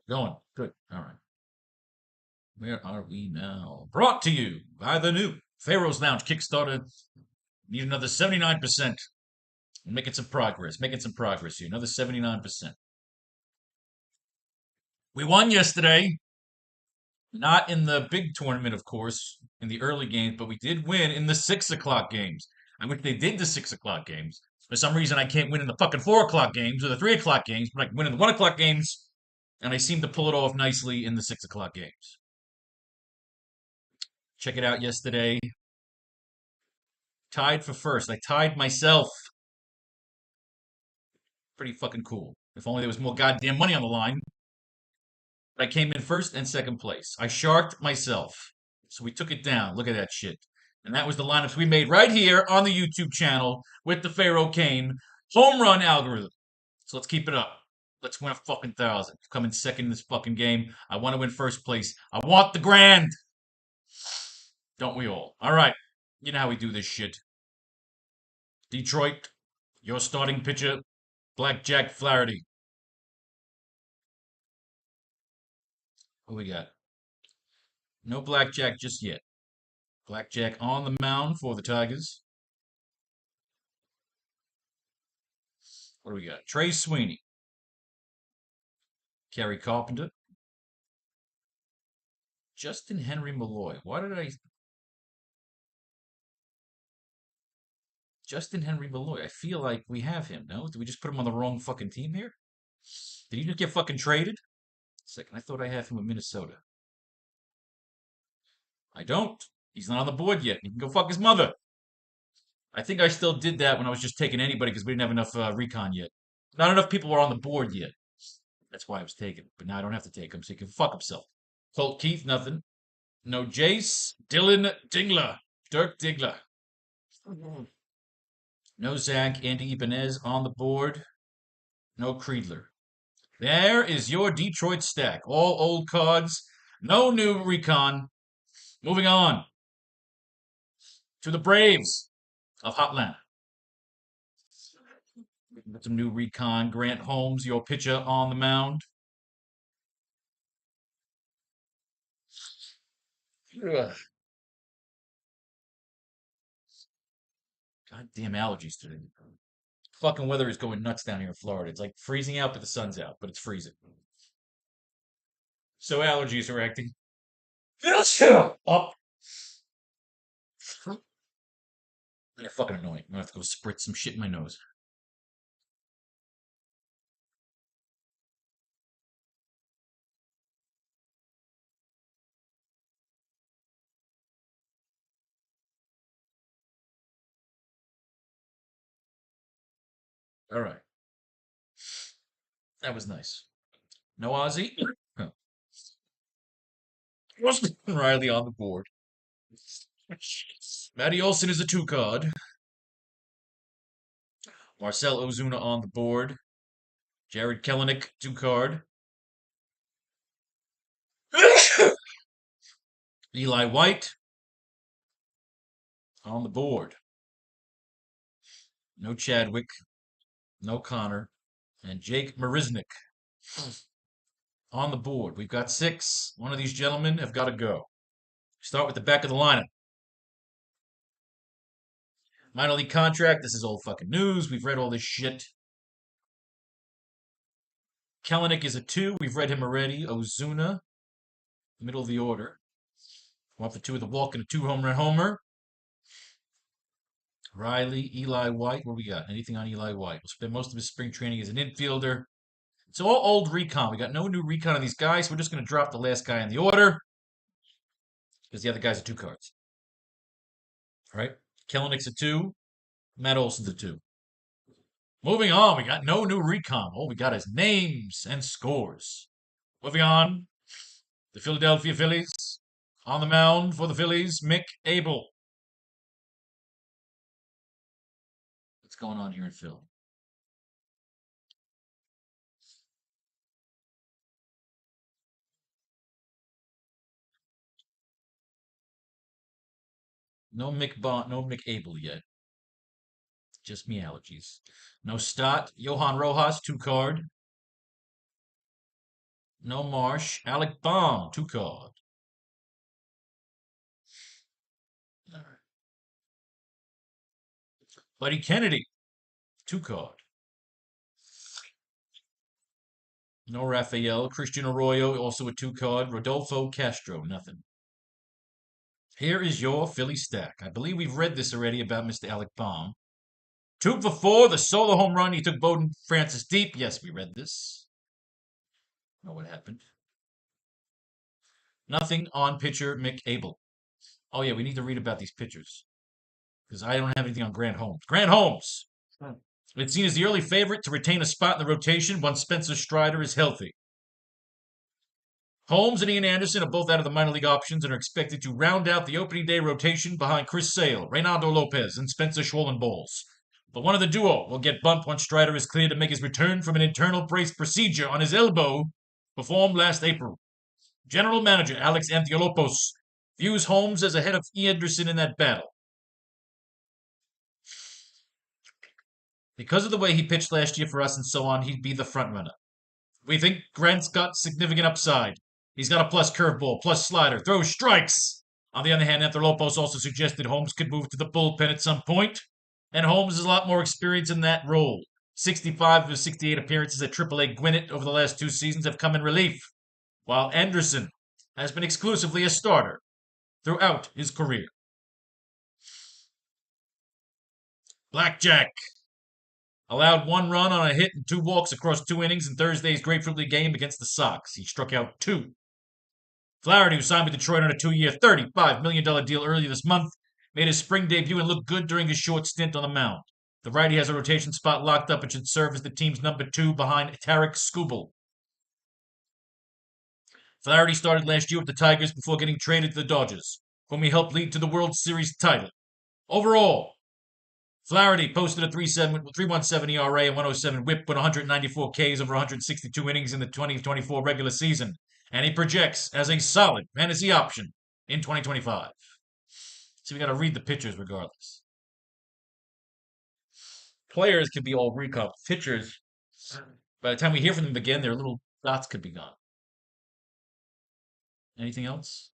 Going. Good. All right. Where are we now? Brought to you by the new Faro's Lounge Kickstarter. Need another 79%. Making some progress. Making some progress here. Another 79%. We won yesterday. Not in the big tournament, of course, in the early games, but we did win in the 6 o'clock games. I wish they did the 6 o'clock games. For some reason, I can't win in the fucking 4 o'clock games or the 3 o'clock games, but I can win in the 1 o'clock games, and I seem to pull it off nicely in the 6 o'clock games. Check it out yesterday. Tied for first. I tied myself. Pretty fucking cool. If only there was more goddamn money on the line. But I came in first and second place. I sharked myself. So we took it down. Look at that shit. And that was the lineups we made right here on the YouTube channel with the Faro Kane home run algorithm. So let's keep it up. Let's win a fucking thousand. Come in second in this fucking game. I want to win first place. I want the grand. Don't we all? All right. You know how we do this shit. Detroit, your starting pitcher, Blackjack Flaherty. What we got? No Blackjack just yet. Blackjack on the mound for the Tigers. What do we got? Trey Sweeney. Kerry Carpenter. Justin Henry Malloy. Why did I... Justin Henry Malloy. I feel like we have him, no? Did we just put him on the wrong fucking team here? Did he just get fucking traded? Second, I thought I have him with Minnesota. I don't. He's not on the board yet. He can go fuck his mother. I think I still did that when I was just taking anybody because we didn't have enough recon yet. Not enough people were on the board yet. That's why I was taking him. But now I don't have to take him, so he can fuck himself. Colt Keith, nothing. No Jace. Dylan Dingler. Dirk Diggler. No Zach. Andy Ibanez on the board. No Creedler. There is your Detroit stack. All old cards. No new recon. Moving on to the Braves of Hotlanta. Got some new recon. Grant Holmes, your pitcher on the mound. Ugh. Goddamn allergies today. Fucking weather is going nuts down here in Florida. It's like freezing out, but the sun's out, but it's freezing. So allergies are acting up. They're fucking annoying. I'm gonna have to go spritz some shit in my nose. All right. That was nice. No Ozzy. Huh. Austin Riley on the board. Matty Olson is a 2 card. Marcel Ozuna on the board. Jared Kelenic, 2 card. Eli White on the board. No Chadwick. No Connor. And Jake Marisnik on the board. We've got 6. One of these gentlemen have got to go. Start with the back of the lineup. Minor league contract. This is old fucking news. We've read all this shit. Kelenic is a 2. We've read him already. Ozuna, middle of the order. Off the 2 with a walk and a 2-home run homer. Riley, Eli White. What do we got? Anything on Eli White? We'll spend most of his spring training as an infielder. It's all old recon. We got no new recon on these guys. We're just going to drop the last guy in the order because the other guys are 2 cards. All right. Kellenic's a 2. Matt Olson's a 2. Moving on. We got no new recon. All we got is names and scores. Moving on. The Philadelphia Phillies. On the mound for the Phillies, Mick Abel. What's going on here in Phil? No Mick Abel yet. Just me allergies. No Stott. Johan Rojas, 2 card. No Marsh. Alec Baum, 2 card. All right. Buddy Kennedy, 2 card. No Rafael. Christian Arroyo, also a 2 card. Rodolfo Castro, nothing. Here is your Philly stack. I believe we've read this already about Mr. Alec Baum. 2 for 4, the solo home run. He took Bowden Francis deep. Yes, we read this. I don't know what happened. Nothing on pitcher Mick Abel. Oh, yeah, we need to read about these pitchers because I don't have anything on Grant Holmes. Grant Holmes! It's seen as the early favorite to retain a spot in the rotation once Spencer Strider is healthy. Holmes and Ian Anderson are both out of the minor league options and are expected to round out the opening day rotation behind Chris Sale, Reynaldo Lopez, and Spencer Schwollenballs. But one of the duo will get bumped once Strider is cleared to make his return from an internal brace procedure on his elbow performed last April. General Manager Alex Anthopoulos views Holmes as ahead of Anderson in that battle. Because of the way he pitched last year for us and so on, he'd be the front runner. We think Grant's got significant upside. He's got a plus curveball, plus slider, throws strikes. On the other hand, Anthopoulos also suggested Holmes could move to the bullpen at some point, and Holmes has a lot more experience in that role. 65 of his 68 appearances at AAA Gwinnett over the last 2 seasons have come in relief, while Anderson has been exclusively a starter throughout his career. Blackjack allowed 1 run on a hit and 2 walks across 2 innings in Thursday's Grapefruit League game against the Sox. He struck out 2. Flaherty, who signed with Detroit on a 2-year, $35 million deal earlier this month, made his spring debut and looked good during his short stint on the mound. The righty has a rotation spot locked up and should serve as the team's number 2 behind Tarek Skubal. Flaherty started last year with the Tigers before getting traded to the Dodgers, whom he helped lead to the World Series title. Overall, Flaherty posted a 3.17 ERA and 107 WHIP with 194 Ks over 162 innings in the 2024 regular season, and he projects as a solid fantasy option in 2025. So we got to read the pitchers regardless. Players could be all recall. Pitchers, by the time we hear from them again, their little dots could be gone. Anything else?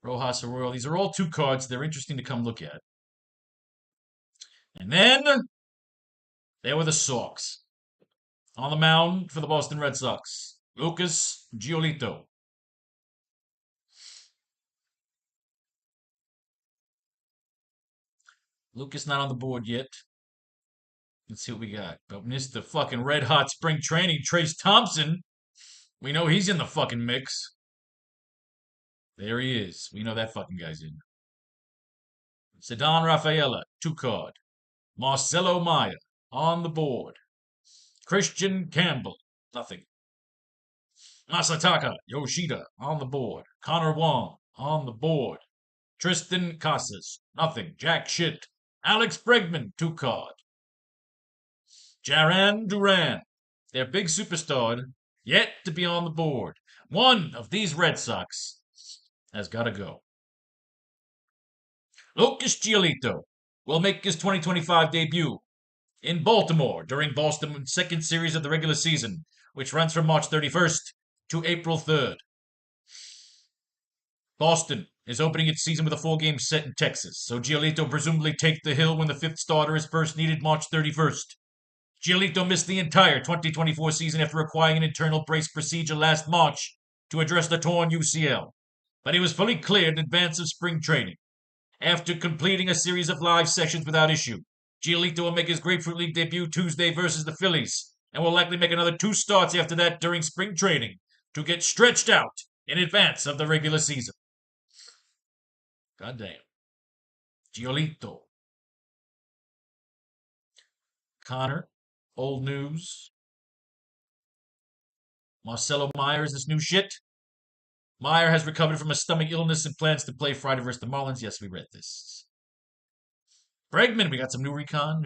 Rojas Arroyo. These are all 2 cards. They're interesting to come look at. And then there were the Sox. On the mound for the Boston Red Sox, Lucas Giolito. Lucas not on the board yet. Let's see what we got. But Mr. fucking red hot spring training, Trace Thompson. We know he's in the fucking mix. There he is. We know that fucking guy's in. Ceddanne Rafaela, 2 card. Marcelo Maya, on the board. Christian Campbell, nothing. Masataka Yoshida, on the board. Connor Wong, on the board. Tristan Casas, nothing. Jack Schitt. Alex Bregman, 2 card. Jaran Duran, their big superstar, yet to be on the board. One of these Red Sox has got to go. Lucas Giolito will make his 2025 debut in Baltimore during Boston's 2nd series of the regular season, which runs from March 31st to April 3rd. Boston is opening its season with a 4-game set in Texas, so Giolito presumably takes the hill when the 5th starter is first needed March 31st. Giolito missed the entire 2024 season after requiring an internal brace procedure last March to address the torn UCL, but he was fully cleared in advance of spring training. After completing a series of live sessions without issue, Giolito will make his Grapefruit League debut Tuesday versus the Phillies, and will likely make another 2 starts after that during spring training to get stretched out in advance of the regular season. Goddamn. Giolito. Connor, old news. Marcelo Myers, this new shit. Meyer has recovered from a stomach illness and plans to play Friday versus the Marlins. Yes, we read this. Bregman, we got some new recon.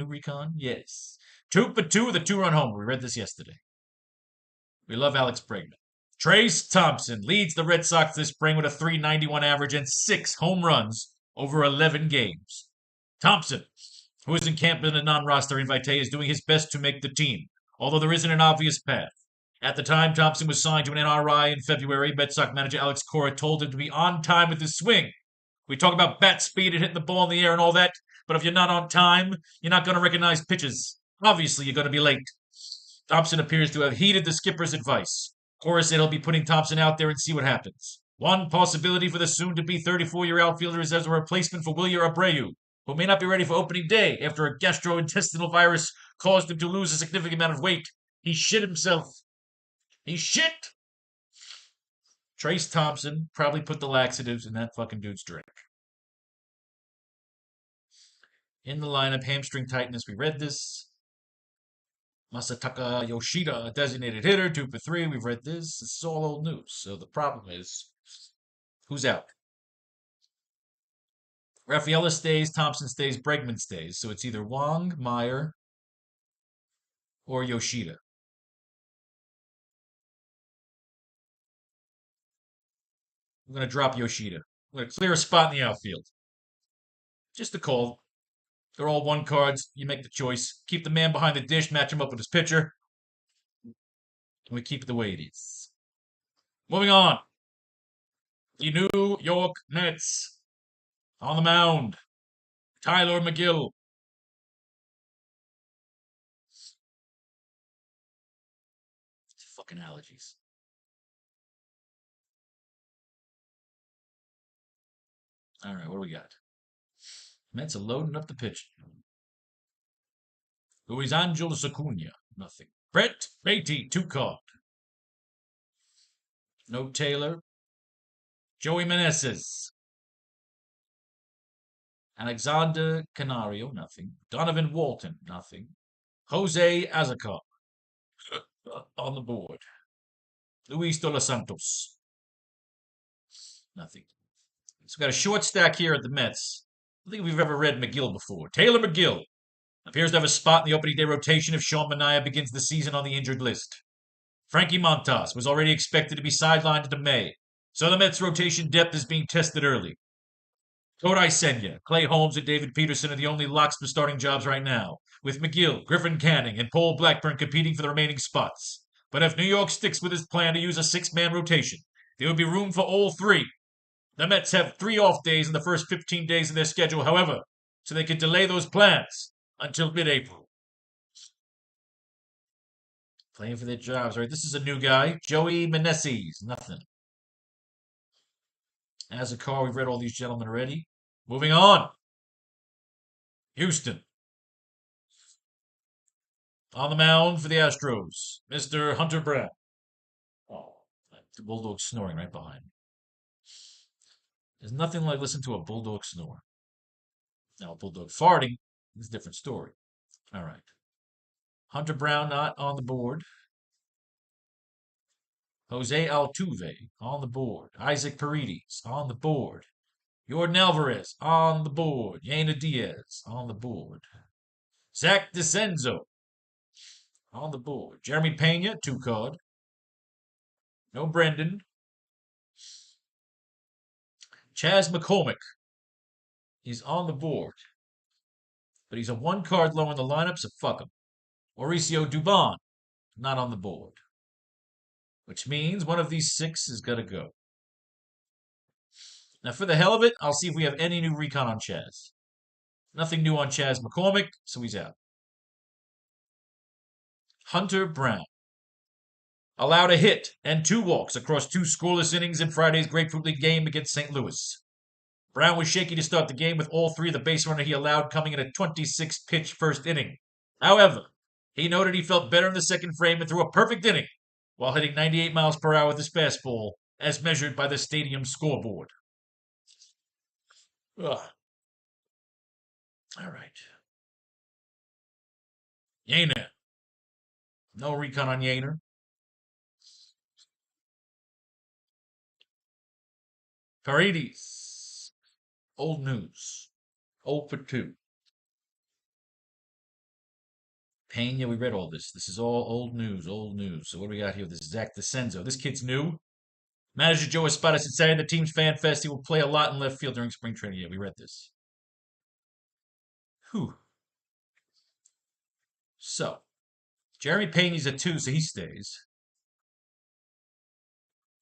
Yes. 2 for 2 with a 2-run homer. We read this yesterday. We love Alex Bregman. Trace Thompson leads the Red Sox this spring with a .391 average and 6 home runs over 11 games. Thompson, who is in camp in a non-roster invitee, is doing his best to make the team, although there isn't an obvious path. At the time Thompson was signed to an NRI in February, Red Sox manager Alex Cora told him to be on time with his swing. We talk about bat speed and hitting the ball in the air and all that, but if you're not on time, you're not going to recognize pitches. Obviously, you're going to be late. Thompson appears to have heeded the skipper's advice. Cora said he'll be putting Thompson out there and see what happens. One possibility for the soon-to-be 34-year outfielder is as a replacement for Wilyer Abreu, who may not be ready for opening day after a gastrointestinal virus caused him to lose a significant amount of weight. He shit himself. He shit! Trace Thompson probably put the laxatives in that fucking dude's drink. In the lineup, hamstring tightness. We read this. Masataka Yoshida, designated hitter, 2 for 3. We've read this. This is all old news. So the problem is, who's out? Rafaela stays, Thompson stays, Bregman stays. So it's either Wong, Meyer, or Yoshida. I'm going to drop Yoshida. I'm going to clear a spot in the outfield. Just a call. They're all one cards. You make the choice. Keep the man behind the dish, match him up with his pitcher. And we keep it the way it is. Moving on. The New York Mets. On the mound. Tyler McGill. Fucking allergies. All right, what do we got? Mets are loading up the pitch. Luis Angel Acuna, nothing. Brett Beatty, 2 card. No Taylor. Joey Meneses. Alexander Canario, nothing. Donovan Walton, nothing. Jose Azacar on the board. Luis De Los Santos, nothing. So we've got a short stack here at the Mets. I don't think we've ever read McGill before. Taylor McGill appears to have a spot in the opening day rotation if Sean Manaea begins the season on the injured list. Frankie Montas was already expected to be sidelined into May, so the Mets' rotation depth is being tested early. Kodai Senya, Clay Holmes, and David Peterson are the only locks for starting jobs right now, with McGill, Griffin Canning, and Paul Blackburn competing for the remaining spots. But if New York sticks with its plan to use a 6-man rotation, there would be room for all 3. The Mets have 3 off days in the first 15 days of their schedule, however, so they can delay those plans until mid-April. Playing for their jobs, right? This is a new guy, Joey Meneses, nothing. As a car, we've read all these gentlemen already. Moving on. Houston. On the mound for the Astros, Mr. Hunter Brown. Oh, the bulldog snoring right behind me. There's nothing like listening to a bulldog snore. Now, a bulldog farting is a different story. All right. Hunter Brown not on the board. Jose Altuve on the board. Isaac Paredes on the board. Jordan Alvarez on the board. Yana Diaz on the board. Zach DeCenzo on the board. Jeremy Pena, 2 card. No Brendan. Chas McCormick. He's on the board. But he's a 1 card low in the lineup, so fuck him. Mauricio Dubon, not on the board. Which means one of these 6 is going to go. Now, for the hell of it, I'll see if we have any new recon on Chaz. Nothing new on Chas McCormick, so he's out. Hunter Brown. Allowed a hit and 2 walks across 2 scoreless innings in Friday's Grapefruit League game against St. Louis. Brown was shaky to start the game with all 3 of the base runner he allowed coming in a 26-pitch first inning. However, he noted he felt better in the second frame and threw a perfect inning while hitting 98 miles per hour with his fastball, as measured by the stadium scoreboard. Ugh. All right. Yainer. No recon on Yainer. Paredes. Old news. 0 for 2. Pena, we read all this. This is all old news, old news. So what do we got here? This is Zach DeCenzo. This kid's new. Manager Joe Espada said the team's fan fest. He will play a lot in left field during spring training. Yeah, we read this. Whew. So, Jeremy Pena's a 2, so he stays.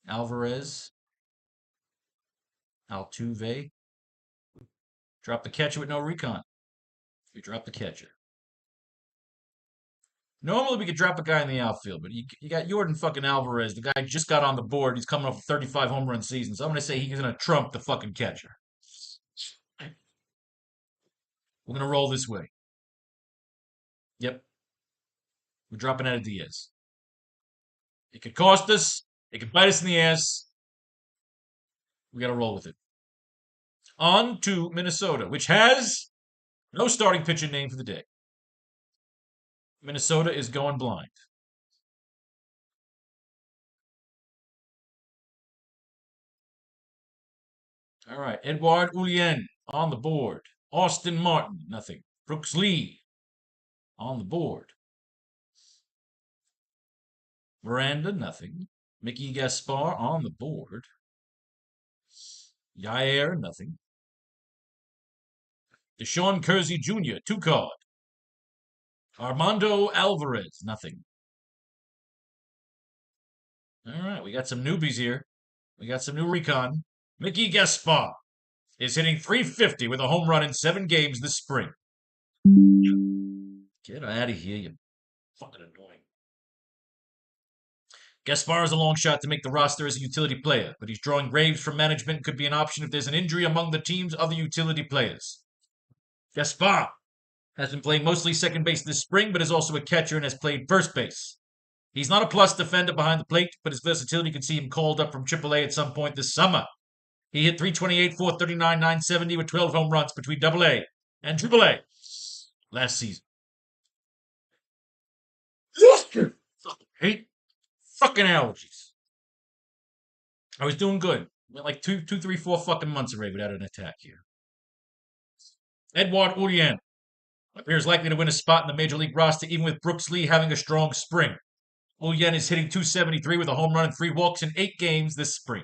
Alvarez. Altuve. Drop the catcher with no recon. We drop the catcher. Normally we could drop a guy in the outfield, but you got Jordan fucking Alvarez. The guy just got on the board. He's coming off a 35 home run season. So I'm going to say he's going to trump the fucking catcher. We're going to roll this way. Yep. We're dropping out of Diaz. It could cost us. It could bite us in the ass. We got to roll with it. On to Minnesota, which has no starting pitcher name for the day. Minnesota is going blind. All right. Edouard Julien on the board. Austin Martin, nothing. Brooks Lee on the board. Miranda, nothing. Mickey Gaspar on the board. Yair, nothing. Deshaun Kersey Jr., 2 card. Armando Alvarez, nothing. All right, we got some newbies here. We got some new recon. Mickey Gaspar is hitting .350 with a home run in 7 games this spring. Get out of here, you fucking annoying. Gaspar is a long shot to make the roster as a utility player, but he's drawing graves from management and could be an option if there's an injury among the team's other utility players. Gaspar has been playing mostly second base this spring, but is also a catcher and has played first base. He's not a plus defender behind the plate, but his versatility can see him called up from AAA at some point this summer. He hit .328, .439, .970 with 12 home runs between AA and AAA last season. Hate fucking allergies. I was doing good. Went like 2, 3, 4 fucking months already without an attack here. Edouard Julien appears likely to win a spot in the major league roster, even with Brooks Lee having a strong spring. Julien is hitting .273 with a home run and 3 walks in 8 games this spring.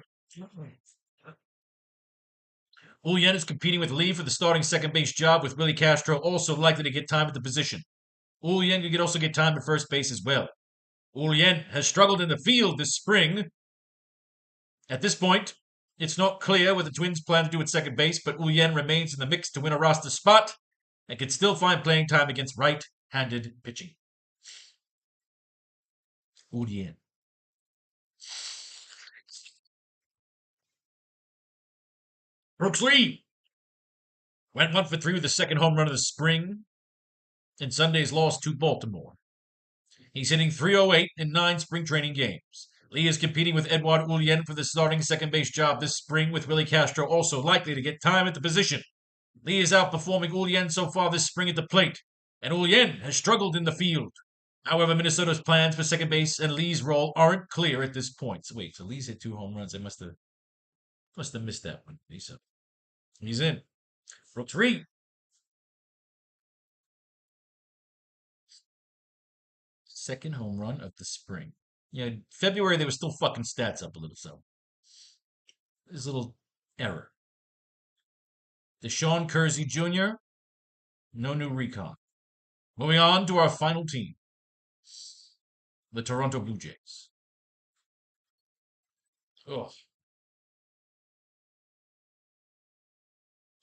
Julien is competing with Lee for the starting second base job, with Willie Castro also likely to get time at the position. Julien could also get time at first base as well. Julien has struggled in the field this spring. At this point, it's not clear what the Twins plan to do at second base, but Julien remains in the mix to win a roster spot and can still find playing time against right-handed pitching. Julien. Brooks Lee went 1 for 3 with the second home run of the spring in Sunday's loss to Baltimore. He's hitting .308 in 9 spring training games. Lee is competing with Edouard Julien for the starting second base job this spring, with Willie Castro also likely to get time at the position. Lee is outperforming Julien so far this spring at the plate, and Julien has struggled in the field. However, Minnesota's plans for second base and Lee's role aren't clear at this point. So wait, so Lee's hit 2 home runs. I must have missed that one. He's in. Brooks Lee. Second home run of the spring. Yeah, February they were still fucking stats up a little, so there's a little error. Deshaun Kersey Jr., no new recon. Moving on to our final team, the Toronto Blue Jays. Ugh.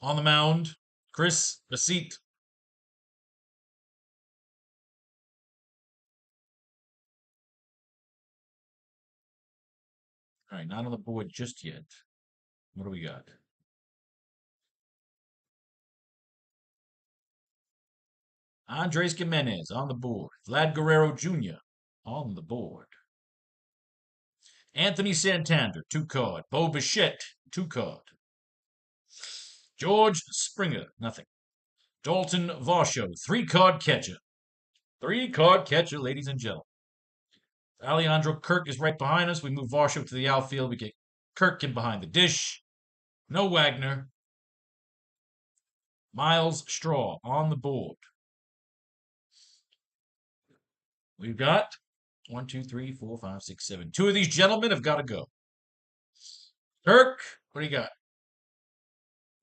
On the mound, Chris Bassett. All right, not on the board just yet. What do we got? Andres Gimenez on the board. Vlad Guerrero Jr. on the board. Anthony Santander, 2 card. Bo Bichette, 2 card. George Springer, nothing. Dalton Varsho, 3 card catcher. 3 card catcher, ladies and gentlemen. Alejandro Kirk is right behind us. We move Varsho to the outfield. We get Kirk in behind the dish. No Wagner. Miles Straw on the board. We've got 1, 2, 3, 4, 5, 6, 7. 2 of these gentlemen have got to go. Kirk, what do you got?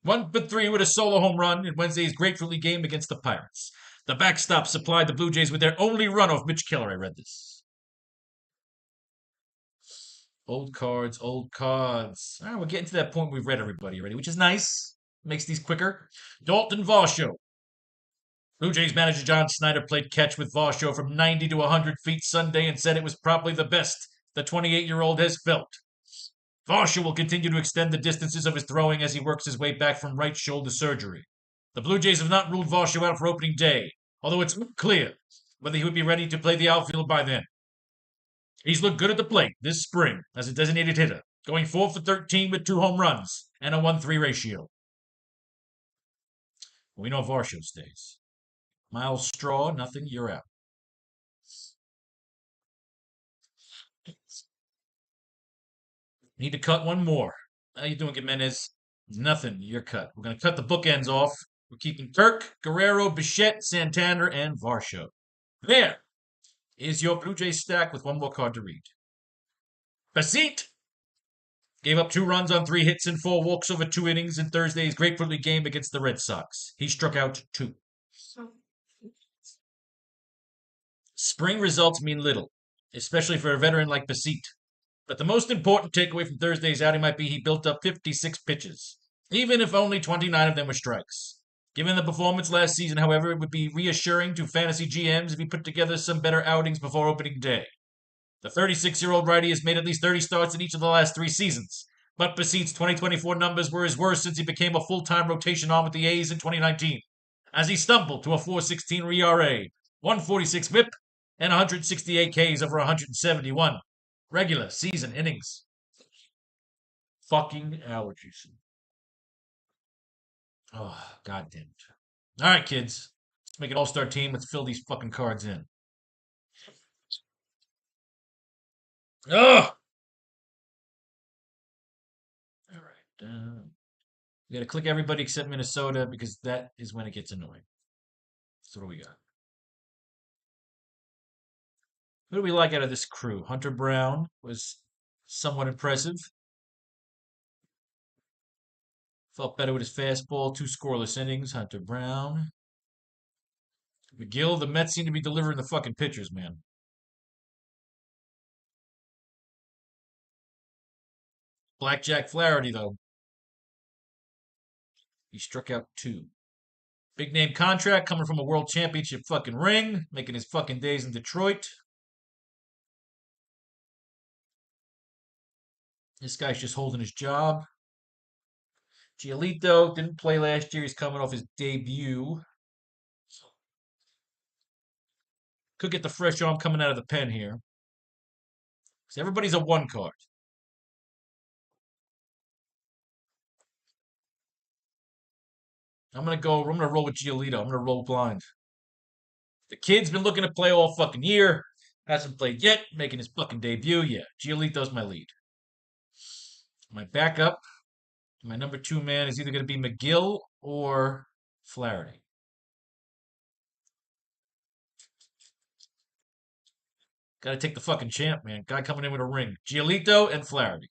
1 for 3 with a solo home run in Wednesday's Grapefruit League game against the Pirates. The backstop supplied the Blue Jays with their only run off Mitch Keller. I read this. Old cards, old cards. All right, we're getting to that point we've read everybody already, which is nice. Makes these quicker. Dalton Varsho. Blue Jays manager John Snyder played catch with Varsho from 90 to 100 feet Sunday and said it was probably the best the 28-year-old has felt. Varsho will continue to extend the distances of his throwing as he works his way back from right shoulder surgery. The Blue Jays have not ruled Varsho out for opening day, although it's unclear whether he would be ready to play the outfield by then. He's looked good at the plate this spring as a designated hitter, going 4 for 13 with 2 home runs and a 1-3 ratio. We know Varsho stays. Miles Straw, nothing, you're out. Need to cut one more. How you doing, Jimenez? Nothing, you're cut. We're going to cut the bookends off. We're keeping Kirk, Guerrero, Bichette, Santander, and Varsho. There is your Blue Jays stack with one more card to read. Basit gave up 2 runs on 3 hits and 4 walks over 2 innings in Thursday's Grapefruit League game against the Red Sox. He struck out 2. Spring results mean little, especially for a veteran like Basit. But the most important takeaway from Thursday's outing might be he built up 56 pitches, even if only 29 of them were strikes. Given the performance last season, however, it would be reassuring to fantasy GMs if he put together some better outings before opening day. The 36-year-old righty has made at least 30 starts in each of the last 3 seasons, but Basit's 2024 numbers were his worst since he became a full-time rotation arm with the A's in 2019, as he stumbled to a 4.16 ERA, 146 WHIP, and 168 Ks over 171 regular season innings. Fucking allergies. Oh, god damn it. All right, kids. Let's make an all-star team. Let's fill these fucking cards in. Ugh! All right. We got to click everybody except Minnesota because that is when it gets annoying. So what do we got? Who do we like out of this crew? Hunter Brown was somewhat impressive. Felt better with his fastball. 2 scoreless innings. Hunter Brown. McGill, the Mets seem to be delivering the fucking pitchers, man. Blackjack Flaherty, though. He struck out 2. Big name contract coming from a world championship fucking ring, making his fucking days in Detroit. This guy's just holding his job. Giolito didn't play last year. He's coming off his debut. Could get the fresh arm coming out of the pen here. Because everybody's a 1 card. I'm gonna roll with Giolito. I'm gonna roll blind. The kid's been looking to play all fucking year. Hasn't played yet, making his fucking debut. Yeah, Giolito's my lead. My backup, my number 2 man is either going to be McGill or Flaherty. Got to take the fucking champ, man. Guy coming in with a ring. Giolito and Flaherty.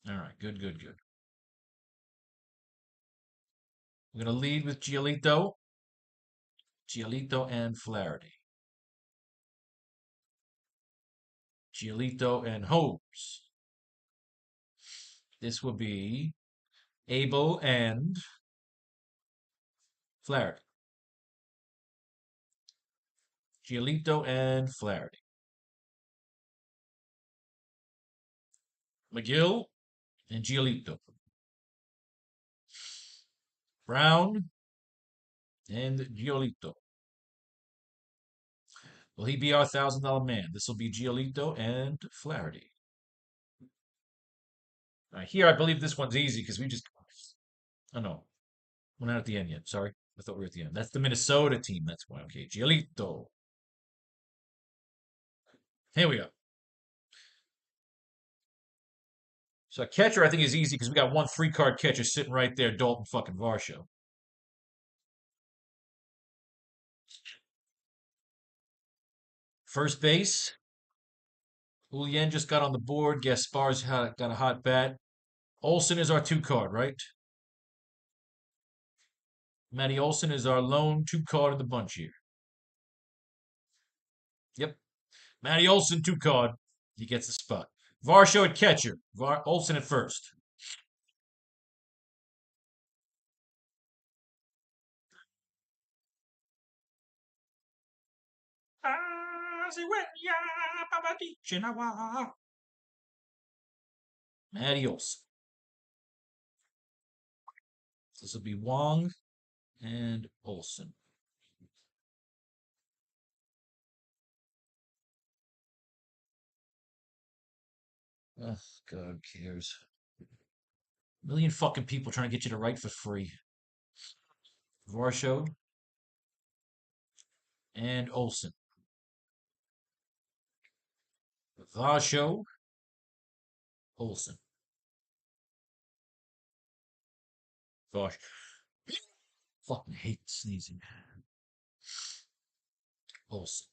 All right, good, good, good. We're going to lead with Giolito. Giolito and Flaherty. Giolito and Holmes. This will be Abel and Flaherty. Giolito and Flaherty. McGill and Giolito. Brown and Giolito. Will he be our $1,000 man? This will be Giolito and Flaherty. All right, here I believe this one's easy because we just. Oh no, we're not at the end yet. Sorry, I thought we were at the end. That's the Minnesota team. That's why. Okay, Giolito. Here we go. So catcher, I think, is easy because we got one 3-card catcher sitting right there, Dalton fucking Varsho. First base, Julien just got on the board. Gaspar's got a hot bat. Olson is our 2-card, right? Matty Olson is our lone 2-card in the bunch here. Yep. Matty Olson, 2-card. He gets the spot. Varsho at catcher. Olsen at first. Matty Olsen. This will be Wong and Olsen. Oh, God cares. A million fucking people trying to get you to write for free. Varsho and Olsen. Varsho, Olsen. Gosh, fucking hate sneezing. Olsen.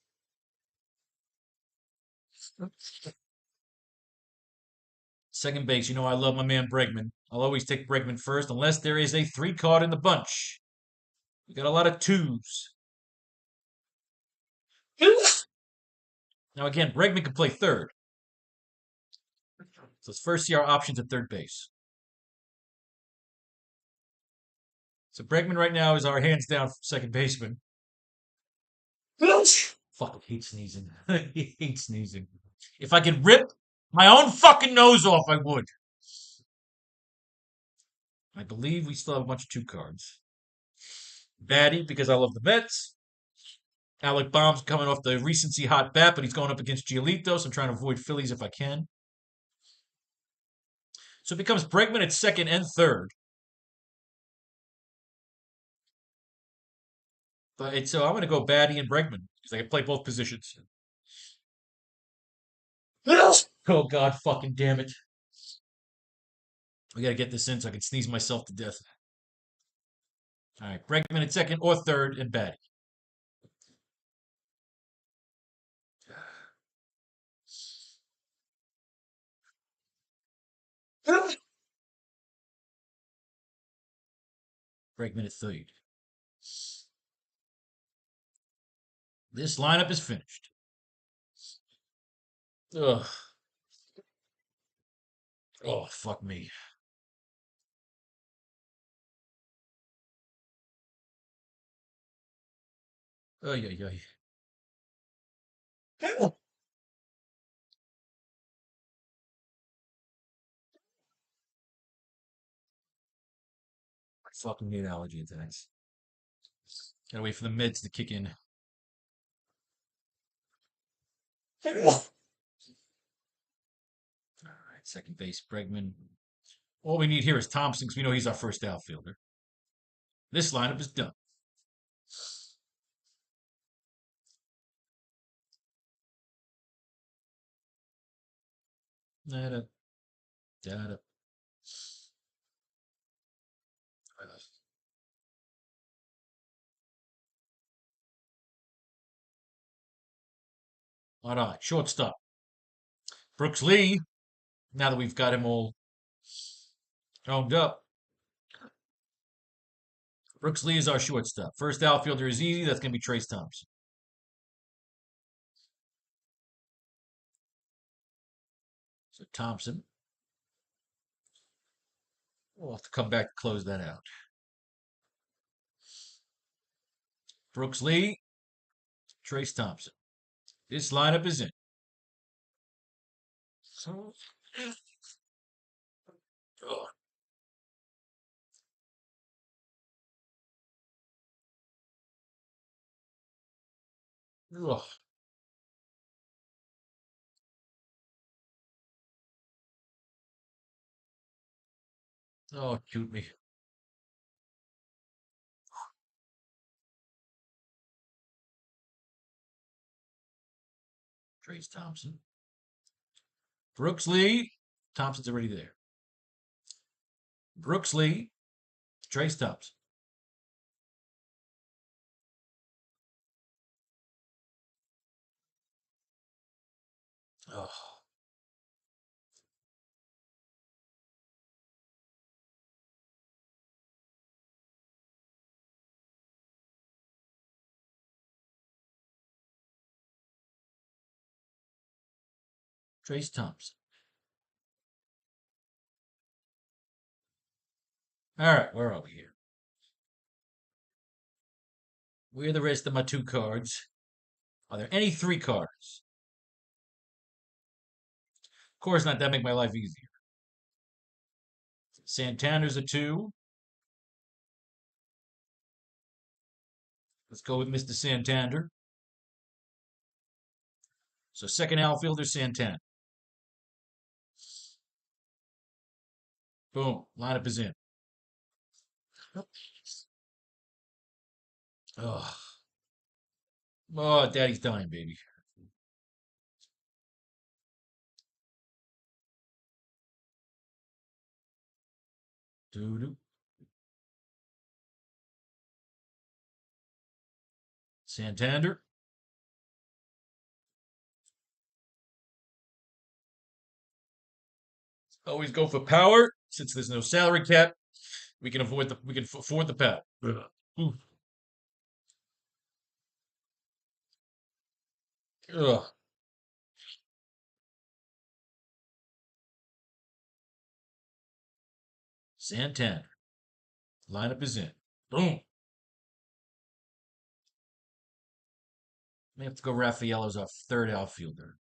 Second base, you know I love my man Bregman. I'll always take Bregman first unless there is a 3 card in the bunch. We got a lot of 2s. Now again, Bregman can play third. So let's first see our options at third base. So Bregman right now is our hands down second baseman. Fucking hate sneezing. He hates sneezing. If I could rip my own fucking nose off, I would. I believe we still have a bunch of 2 cards. Batty, because I love the Mets. Alec Bomb's coming off the recency hot bat, but he's going up against Giolito, so I'm trying to avoid Phillies if I can. So it becomes Bregman at second and third. So I'm going to go Batty and Bregman because I can play both positions. Oh, God fucking damn it. We got to get this in so I can sneeze myself to death. All right, Bregman at second or third and Batty. Bregman at third. This lineup is finished. Ugh. Oh, fuck me. Oh, yeah. I fucking hate allergy attacks. Gotta wait for the meds to kick in. All right, second base, Bregman. All we need here is Thompson because we know he's our first outfielder. This lineup is done. Da-da, da-da. All right, shortstop. Brooks Lee. Now that we've got him all toned up. Brooks Lee is our shortstop. First outfielder is easy. That's going to be Trace Thompson. So Thompson. We'll have to come back to close that out. Brooks Lee, Trace Thompson. This lineup is in. So, oh, ugh. Oh, shoot me. Trace Thompson. Brooks Lee. Thompson's already there. Brooks Lee. Trace Thompson. Oh, Trace Thompson. All right, where are we here? Where are the rest of my 2 cards? Are there any 3 cards? Of course not. That make my life easier. Santander's a 2. Let's go with Mr. Santander. So second outfielder, Santander. Boom. Lineup is in. Oh, oh, daddy's dying, baby. Doo-doo. Santander. Always go for power. Since there's no salary cap, we can afford the power. Ooh. Ugh. Santander. Lineup is in. Boom. May have to go Rafael as our third outfielder.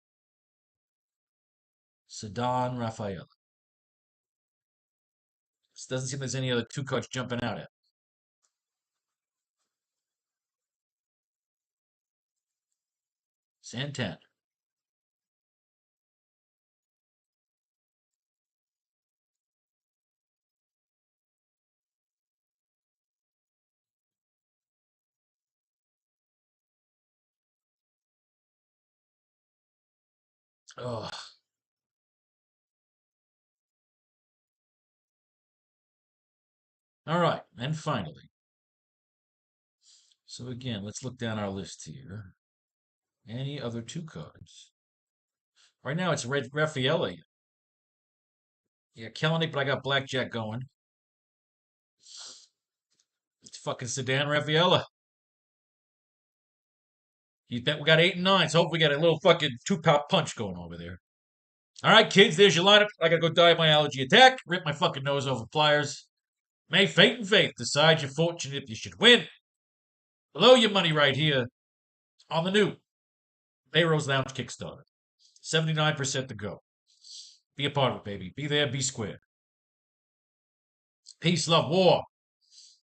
Sedan Rafael. This doesn't seem there's any other 2 cards jumping out at. Santander. Oh. All right, and finally. So again, let's look down our list here. Any other 2 cards? Right now it's Red Raffaella. Yeah, Kellenic, but I got Blackjack going. It's fucking Sedan Raffaella. You bet we got 8 and 9, so hope we got a little fucking 2-pop punch going over there. All right, kids, there's your lineup. I gotta go die of my allergy attack. Rip my fucking nose over pliers. May fate and faith decide your fortune if you should win. Blow your money right here on the new Pharaoh's Lounge Kickstarter. 79% to go. Be a part of it, baby. Be there, be square. Peace, love, war.